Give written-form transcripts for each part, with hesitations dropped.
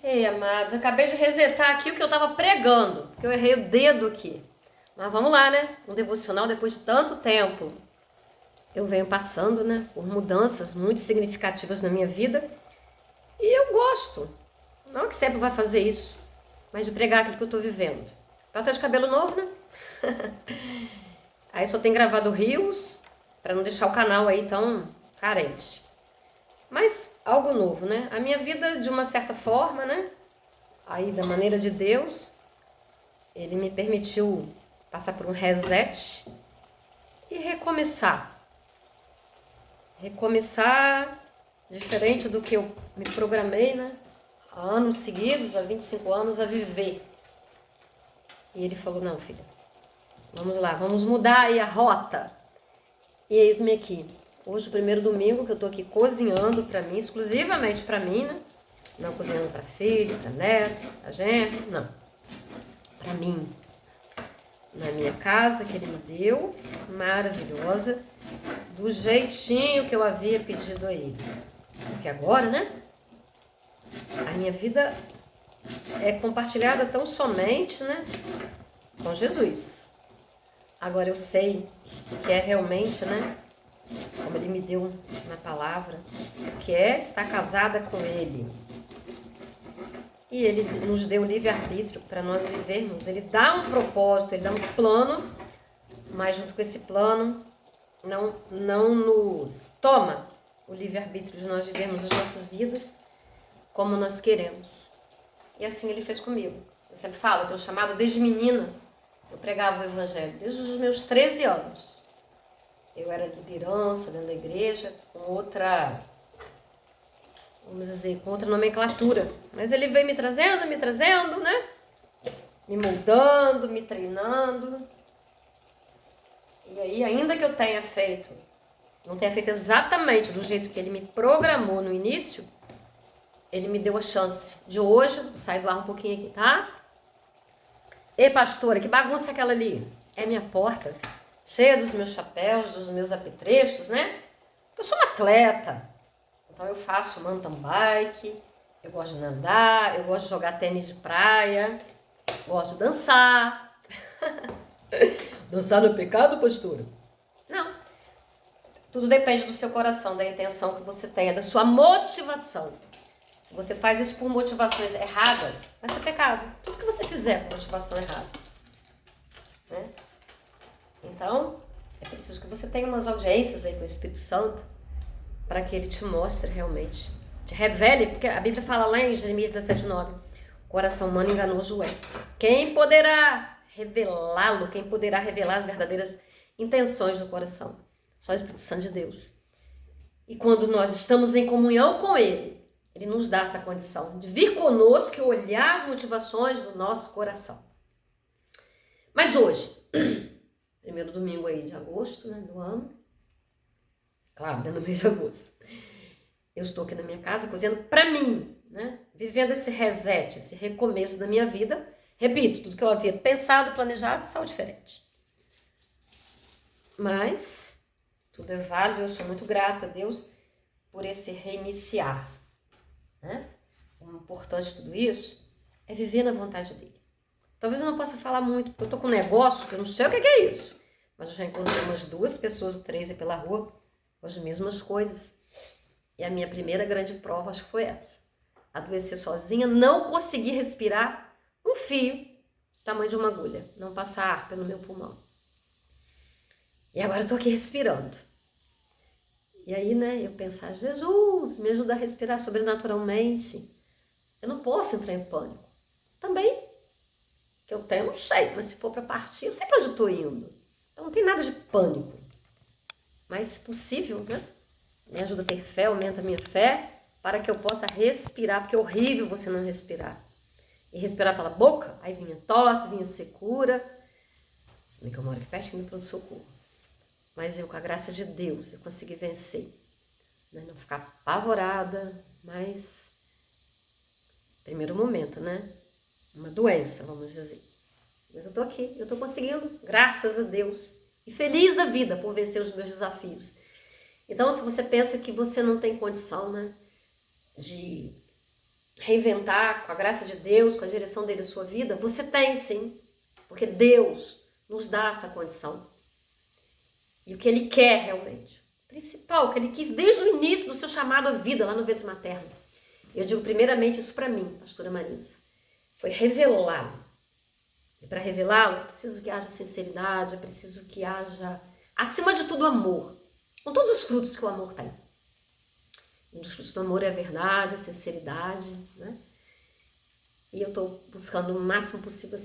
Ei, amados, acabei de resetar aqui o que eu estava pregando, porque eu errei o dedo aqui. Mas vamos lá, né? Um devocional depois de tanto tempo. Eu venho passando, né, por mudanças muito significativas na minha vida e eu gosto. Não é que sempre vai fazer isso, mas de pregar aquilo que eu estou vivendo. Eu tô de cabelo novo, né? Aí só tem gravado rios para não deixar o canal aí tão carente. Mas algo novo, né? A minha vida, de uma certa forma, né? Aí da maneira de Deus, ele me permitiu passar por um reset e recomeçar. Recomeçar diferente do que eu me programei, né? Há anos seguidos, há 25 anos, a viver. E ele falou, não, filha, vamos lá, vamos mudar aí a rota. E eis-me aqui. Hoje, o primeiro domingo que eu tô aqui cozinhando pra mim, exclusivamente pra mim, né? Não cozinhando pra filho, pra neto, pra genro, não. Pra mim. Na minha casa que ele me deu, maravilhosa, do jeitinho que eu havia pedido a ele. Porque agora, né? A minha vida é compartilhada tão somente, né? Com Jesus. Agora eu sei que é realmente, né? Como ele me deu na palavra, que é estar casada com ele. E ele nos deu livre-arbítrio para nós vivermos. Ele dá um propósito, ele dá um plano, mas junto com esse plano não nos toma o livre-arbítrio de nós vivermos as nossas vidas como nós queremos. E assim ele fez comigo. Eu sempre falo, eu tenho chamado desde menina, eu pregava o evangelho, desde os meus 13 anos. Eu era liderança dentro da igreja, com outra, vamos dizer, com outra nomenclatura. Mas ele veio me trazendo, né? Me moldando, me treinando. E aí, ainda que eu tenha feito, não tenha feito exatamente do jeito que ele me programou no início, ele me deu a chance de hoje, sair do ar um pouquinho aqui, tá? Ei, pastora, que bagunça é aquela ali? É minha porta, cheia dos meus chapéus, dos meus apetrechos, né? Eu sou uma atleta, então eu faço mountain bike, eu gosto de nadar, eu gosto de jogar tênis de praia, gosto de dançar. Dançar no pecado, pastora? Não. Tudo depende do seu coração, da intenção que você tenha, da sua motivação. Se você faz isso por motivações erradas, vai ser pecado. Tudo que você fizer por motivação errada. Né? Então, é preciso que você tenha umas audiências aí com o Espírito Santo para que ele te mostre realmente, te revele, porque a Bíblia fala lá em Jeremias 17:9, o coração humano enganoso é. Quem poderá revelá-lo? Quem poderá revelar as verdadeiras intenções do coração? Só o Espírito Santo de Deus. E quando nós estamos em comunhão com ele, ele nos dá essa condição de vir conosco e olhar as motivações do nosso coração. Mas hoje, primeiro domingo aí de agosto, né, do ano, claro, dentro do mês de agosto, eu estou aqui na minha casa cozinhando para mim, né, vivendo esse reset, esse recomeço da minha vida. Repito, tudo que eu havia pensado, planejado, saiu diferente. Mas tudo é válido, eu sou muito grata a Deus por esse reiniciar. Né? O importante de tudo isso é viver na vontade dele. Talvez eu não possa falar muito, porque eu tô com um negócio que eu não sei o que é isso. Mas eu já encontrei umas 2 pessoas, ou 3 aí pela rua, com as mesmas coisas. E a minha primeira grande prova, acho que foi essa. Adoecer sozinha, não conseguir respirar um fio, tamanho de uma agulha. Não passar ar pelo meu pulmão. E agora eu tô aqui respirando. E aí, né, eu pensar, Jesus, me ajuda a respirar sobrenaturalmente. Eu não posso entrar em pânico. Também, que eu tenho, não sei, mas se for para partir, eu sei para onde eu tô indo. Então não tem nada de pânico. Mas se possível, né, me ajuda a ter fé, aumenta a minha fé, para que eu possa respirar, porque é horrível você não respirar. E respirar pela boca, aí vinha tosse, vinha secura. Se bem que eu moro aqui perto do pronto-socorro. Mas eu, com a graça de Deus, eu consegui vencer. Né? Não ficar apavorada, mas... Primeiro momento, né? Uma doença, vamos dizer. Mas eu tô aqui, eu tô conseguindo, graças a Deus. E feliz da vida por vencer os meus desafios. Então, se você pensa que você não tem condição, né? De reinventar com a graça de Deus, com a direção dele a sua vida, você tem sim, porque Deus nos dá essa condição. E o que ele quer realmente, o principal, o que ele quis desde o início do seu chamado à vida, lá no ventre materno. Eu digo primeiramente isso para mim, pastora Marisa, foi revelá-lo. E para revelá-lo, é preciso que haja sinceridade, é preciso que haja, acima de tudo, amor. Com todos os frutos que o amor tem. Um dos frutos do amor é a verdade, a sinceridade, né? E eu estou buscando o máximo possível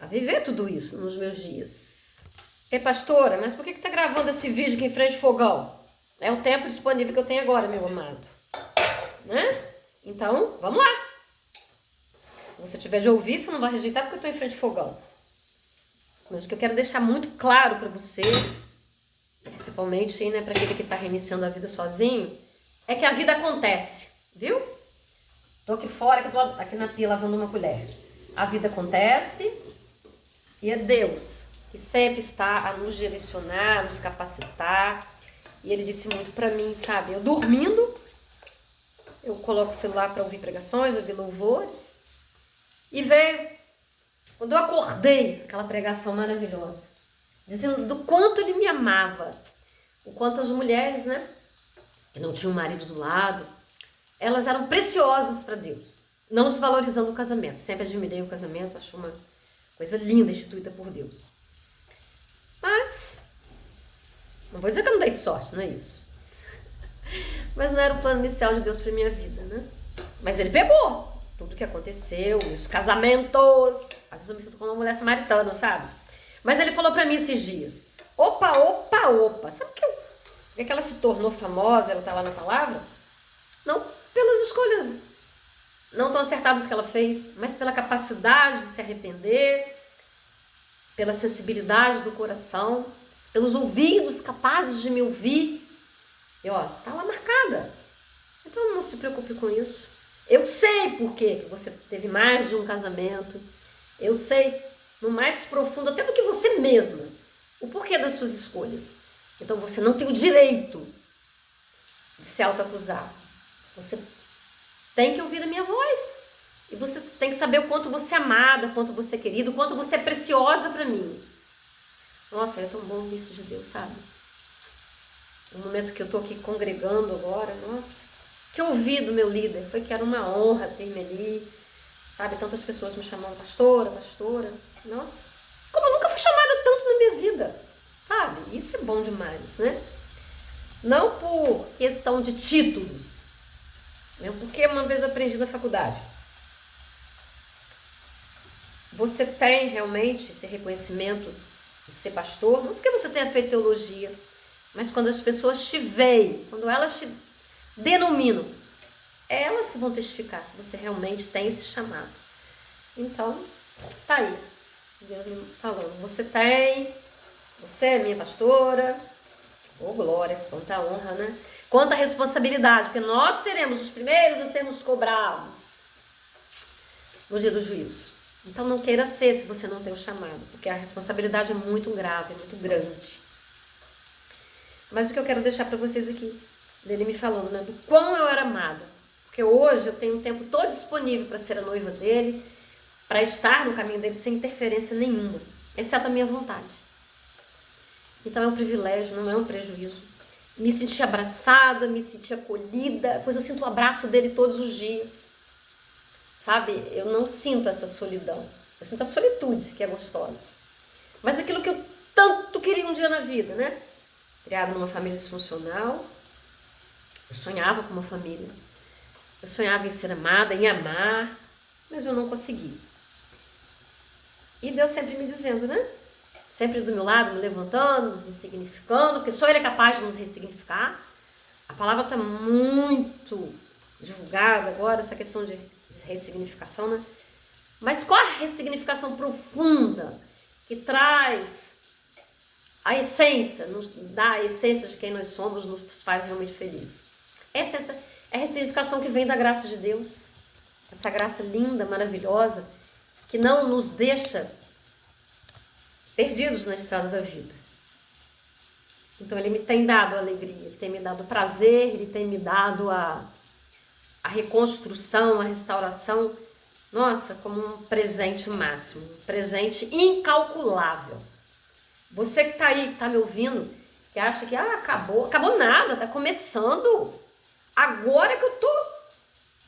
a viver tudo isso nos meus dias. Pastora, mas por que está gravando esse vídeo aqui em frente ao fogão? É o tempo disponível que eu tenho agora, meu amado. Né? Então, vamos lá. Se você tiver de ouvir, você não vai rejeitar porque eu estou em frente ao fogão. Mas o que eu quero deixar muito claro para você, principalmente para aquele que está reiniciando a vida sozinho, é que a vida acontece, viu? Tô aqui fora, aqui na pia lavando uma colher. A vida acontece e é Deus que sempre está a nos direcionar, a nos capacitar. E ele disse muito para mim, sabe? Eu dormindo, eu coloco o celular para ouvir pregações, ouvir louvores. E veio, quando eu acordei, aquela pregação maravilhosa, dizendo do quanto ele me amava, o quanto as mulheres, que não tinham um marido do lado, elas eram preciosas para Deus, não desvalorizando o casamento. Sempre admirei o casamento, acho uma coisa linda, instituída por Deus. Mas, não vou dizer que eu não dei sorte, não é isso. Mas não era o plano inicial de Deus para minha vida, Mas ele pegou tudo que aconteceu, os casamentos. Às vezes eu me sinto como uma mulher samaritana, sabe? Mas ele falou para mim esses dias, opa. Sabe que ela se tornou famosa, ela tá lá na palavra? Não pelas escolhas não tão acertadas que ela fez, mas pela capacidade de se arrepender, pela sensibilidade do coração, pelos ouvidos capazes de me ouvir. E tá lá marcada. Então não se preocupe com isso. Eu sei por que você teve mais de um casamento. Eu sei, no mais profundo, até do que você mesma, o porquê das suas escolhas. Então você não tem o direito de se autoacusar. Você tem que ouvir a minha voz. E você tem que saber o quanto você é amada, o quanto você é querida, o quanto você é preciosa para mim. Nossa, é tão bom isso de Deus, sabe? No momento que eu tô aqui congregando agora, nossa, que eu ouvi do meu líder, foi que era uma honra ter-me ali, sabe? Tantas pessoas me chamando pastora. Nossa, como eu nunca fui chamada tanto na minha vida, sabe? Isso é bom demais, Não por questão de títulos, porque uma vez eu aprendi na faculdade. Você tem realmente esse reconhecimento de ser pastor, não porque você tenha feito teologia, mas quando as pessoas te veem, quando elas te denominam, é elas que vão testificar se você realmente tem esse chamado. Então, tá aí, Deus me falando, você é minha pastora, glória, quanta honra, Quanta responsabilidade, porque nós seremos os primeiros a sermos cobrados no dia do juízo. Então não queira ser se você não tem o chamado, porque a responsabilidade é muito grave, é muito grande. Mas o que eu quero deixar para vocês aqui, dele me falando, do quão eu era amada. Porque hoje eu tenho um tempo todo disponível para ser a noiva dele, para estar no caminho dele sem interferência nenhuma, exceto a minha vontade. Então é um privilégio, não é um prejuízo. Me senti abraçada, me senti acolhida, pois eu sinto o abraço dele todos os dias. Sabe, eu não sinto essa solidão, eu sinto a solitude, que é gostosa. Mas aquilo que eu tanto queria um dia na vida, Criada numa família disfuncional, eu sonhava com uma família. Eu sonhava em ser amada, em amar, mas eu não consegui. E Deus sempre me dizendo, Sempre do meu lado, me levantando, me ressignificando, porque só Ele é capaz de nos ressignificar. A palavra está muito divulgada agora, essa questão de ressignificação, Mas qual a ressignificação profunda que traz a essência, nos dá a essência de quem nós somos, nos faz realmente felizes? Essa é a ressignificação que vem da graça de Deus. Essa graça linda, maravilhosa, que não nos deixa perdidos na estrada da vida. Então Ele me tem dado alegria, Ele tem me dado prazer, Ele tem me dado a reconstrução, a restauração, nossa, como um presente máximo, um presente incalculável. Você que está aí, que está me ouvindo, que acha que acabou nada, está começando. Agora que eu tô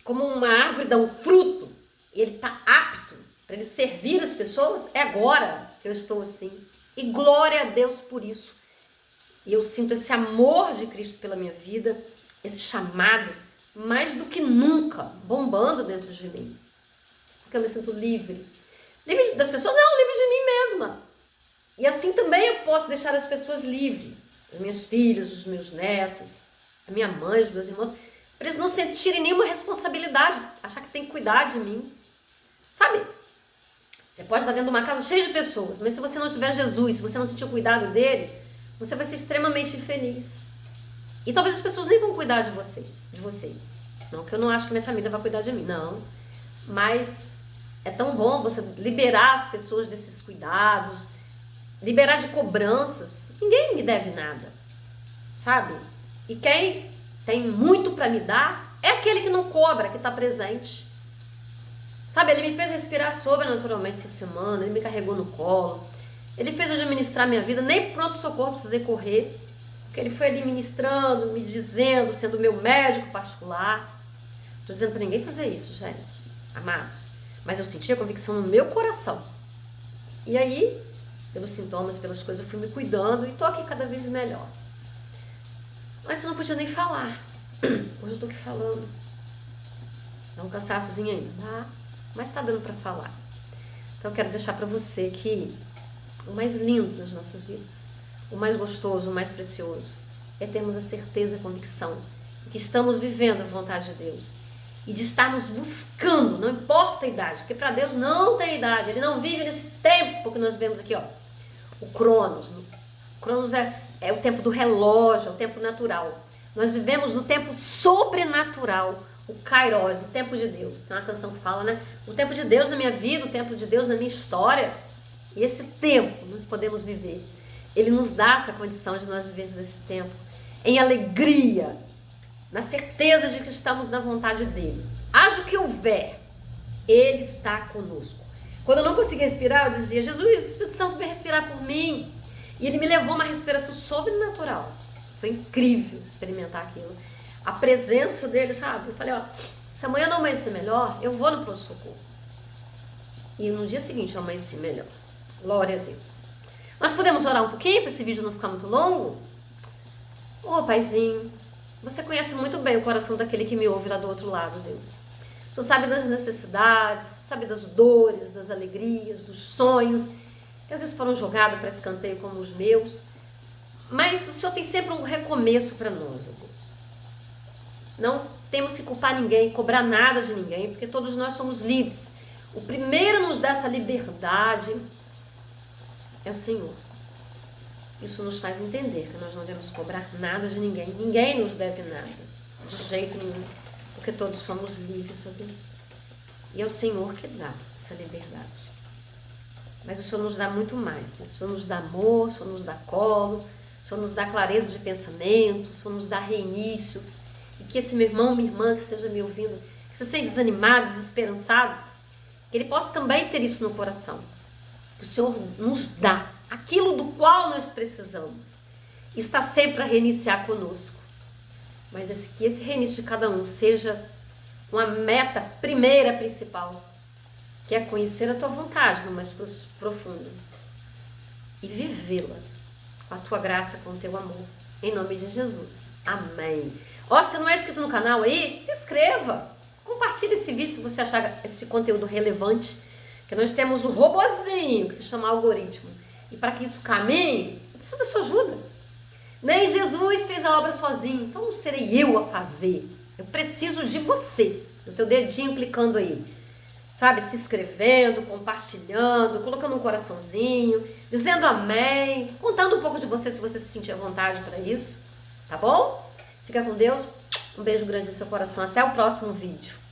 como uma árvore dá um fruto e ele está apto para ele servir as pessoas, é agora que eu estou assim. E glória a Deus por isso. E eu sinto esse amor de Cristo pela minha vida, esse chamado, mais do que nunca, bombando dentro de mim. Porque eu me sinto livre. Livre das pessoas? Não, livre de mim mesma. E assim também eu posso deixar as pessoas livres. As minhas filhas, os meus netos, a minha mãe, os meus irmãos, para eles não sentirem nenhuma responsabilidade, achar que tem que cuidar de mim. Sabe? Você pode estar dentro de uma casa cheia de pessoas, mas se você não tiver Jesus, se você não sentir o cuidado dele, você vai ser extremamente infeliz. E talvez as pessoas nem vão cuidar de você. Não que eu não acho que minha família vai cuidar de mim, não. Mas é tão bom você liberar as pessoas desses cuidados, liberar de cobranças. Ninguém me deve nada, sabe? E quem tem muito para me dar é aquele que não cobra, que está presente. Sabe, ele me fez respirar sobrenaturalmente essa semana, ele me carregou no colo, ele fez eu administrar minha vida, nem pronto-socorro precisei correr, porque ele foi ali ministrando, me dizendo, sendo meu médico particular. Estou dizendo para ninguém fazer isso, gente, amados, mas eu senti a convicção no meu coração. E aí, pelos sintomas, pelas coisas, eu fui me cuidando e estou aqui cada vez melhor. Mas eu não podia nem falar. Hoje eu estou aqui falando. Dá um cansaçozinho ainda, tá? Mas está dando para falar. Então eu quero deixar para você que o mais lindo das nossas vidas, o mais gostoso, o mais precioso, é termos a certeza e a convicção de que estamos vivendo a vontade de Deus e de estarmos buscando, não importa a idade, porque para Deus não tem idade, Ele não vive nesse tempo que nós vemos aqui, ó, o Cronos. O Cronos é o tempo do relógio, é o tempo natural. Nós vivemos no tempo sobrenatural, o Kairos, o tempo de Deus. Tem uma canção que fala, né? O tempo de Deus na minha vida, o tempo de Deus na minha história. E esse tempo nós podemos viver. Ele nos dá essa condição de nós vivermos esse tempo em alegria, na certeza de que estamos na vontade dele. Haja o que houver, ele está conosco. Quando eu não conseguia respirar, eu dizia, Jesus, o Espírito Santo vem respirar por mim. E ele me levou a uma respiração sobrenatural. Foi incrível experimentar aquilo. A presença dele, sabe? Eu falei, ó, se amanhã não amanhecer melhor, eu vou no pronto-socorro. E no dia seguinte eu amanheci melhor. Glória a Deus. Nós podemos orar um pouquinho para esse vídeo não ficar muito longo? Ô, Paizinho, você conhece muito bem o coração daquele que me ouve lá do outro lado, Deus. O Senhor sabe das necessidades, sabe das dores, das alegrias, dos sonhos, que às vezes foram jogados para escanteio como os meus. Mas o Senhor tem sempre um recomeço para nós, ó Deus. Não temos que culpar ninguém, cobrar nada de ninguém, porque todos nós somos livres. O primeiro a nos dar essa liberdade é o Senhor. Isso nos faz entender que nós não devemos cobrar nada de ninguém. Ninguém nos deve nada, de jeito nenhum, porque todos somos livres, ó Deus. E é o Senhor que dá essa liberdade. Mas o Senhor nos dá muito mais, né? O Senhor nos dá amor, o Senhor nos dá colo, o Senhor nos dá clareza de pensamento, o Senhor nos dá reinícios. E que esse meu irmão, minha irmã que esteja me ouvindo, que você seja desanimado, desesperançado, que ele possa também ter isso no coração. Que o Senhor nos dá aquilo do qual nós precisamos. E está sempre a reiniciar conosco. Mas que esse reinício de cada um seja uma meta primeira, principal, que é conhecer a tua vontade no mais profundo e vivê-la com a tua graça, com o teu amor. Em nome de Jesus. Amém. Ó, se não é inscrito no canal aí, se inscreva. Compartilhe esse vídeo se você achar esse conteúdo relevante. Que nós temos um robozinho que se chama algoritmo. E para que isso caminhe, eu preciso da sua ajuda. Nem Jesus fez a obra sozinho, então não serei eu a fazer. Eu preciso de você, do teu dedinho clicando aí. Sabe, se inscrevendo, compartilhando, colocando um coraçãozinho, dizendo amém, contando um pouco de você se você se sentir à vontade para isso. Tá bom? Fica com Deus. Um beijo grande no seu coração. Até o próximo vídeo.